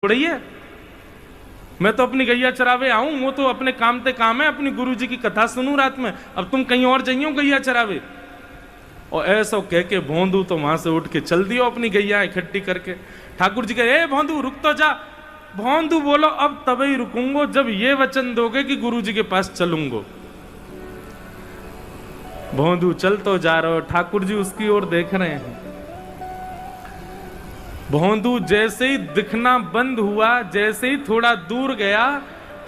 रही है। मैं तो अपनी गैया चरावे आऊं, वो तो अपने काम ते काम है, अपनी गुरुजी की कथा सुनूं रात में, अब तुम कहीं और जाइयो गैया चरावे। और ऐसा कह के भोंदू तो वहां से उठ के चल दियो अपनी गैया इकट्ठी करके। ठाकुर जी कहे, ए भोंदू रुक तो जा। भोंदू बोलो, अब तभी रुकूंगो जब ये वचन दोगे कि गुरुजी के पास चलूंगो। भोंदू चल तो जा रहे हो, ठाकुर जी उसकी ओर देख रहे हैं। भोंदू जैसे ही दिखना बंद हुआ, जैसे ही थोड़ा दूर गया,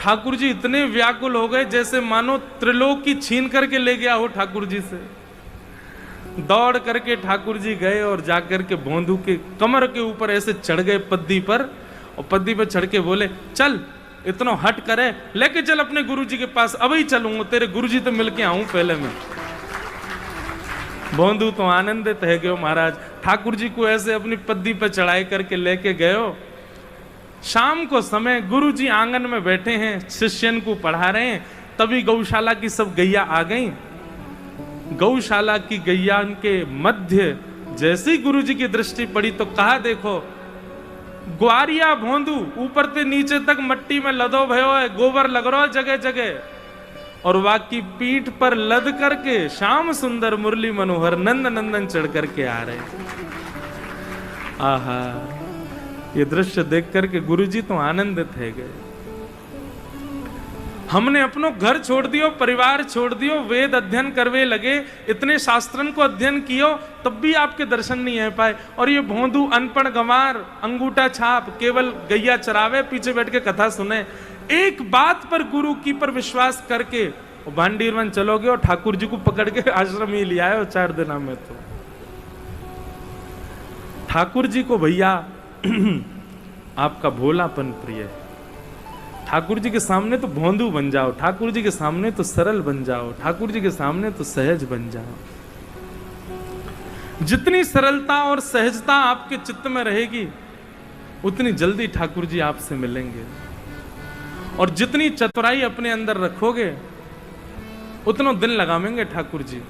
ठाकुर जी इतने व्याकुल हो गए जैसे मानो त्रिलोक की छीन करके ले गया हो ठाकुर जी से। दौड़ करके ठाकुर जी गए और जाकर के भोंदू के कमर के ऊपर ऐसे चढ़ गए पद्दी पर, और पद्दी पर चढ़ के बोले, चल इतना हट करे, लेके चल अपने गुरुजी के पास, अभी चलूंगा, तेरे गुरुजी तो मिलके आऊं पहले मैं। भोंदू तो आनंदित है गयो महाराज, ठाकुर जी को ऐसे अपनी पद्दी पर चढ़ाई करके लेके गयो। शाम को समय गुरुजी आंगन में बैठे हैं, शिष्यन को पढ़ा रहे हैं, तभी गौशाला की सब गैया आ गई। गौशाला की गैया के मध्य जैसे ही गुरुजी की दृष्टि पड़ी तो कहा, देखो ग्वारिया भोंदू ऊपर से नीचे तक मट्टी में लदो भयो है, गोबर लग रहा है जगह जगह, और वाकी पीठ पर लद करके श्याम सुंदर मुरली मनोहर नंद नंदन चढ़ करके आ रहे। आहा, ये दृश्य देख करके गुरुजी तो आनंदित है गए। हमने अपनो घर छोड़ दियो, परिवार छोड़ दियो, वेद अध्ययन करवे लगे, इतने शास्त्रन को अध्ययन कियो, तब भी आपके दर्शन नहीं है पाए। और ये भोंदू अनपढ़ गंवार, अंगूठा छाप, केवल गैया चरावे, पीछे बैठ के कथा सुने। एक बात पर गुरु की पर विश्वास करके भांडीरवन चलोगे और ठाकुर जी को पकड़ के आश्रम ही लिया है 4 दिना में। तो ठाकुर जी को भैया आपका भोलापन प्रिय है। ठाकुर जी के सामने तो भोंदू बन जाओ, ठाकुर जी के सामने तो सरल बन जाओ, ठाकुर जी के सामने तो सहज बन जाओ। जितनी सरलता और सहजता आपके चित्त में रहेगी, उतनी जल्दी ठाकुर जी आपसे मिलेंगे। और जितनी चतुराई अपने अंदर रखोगे, उतना दिन लगावेंगे ठाकुर जी।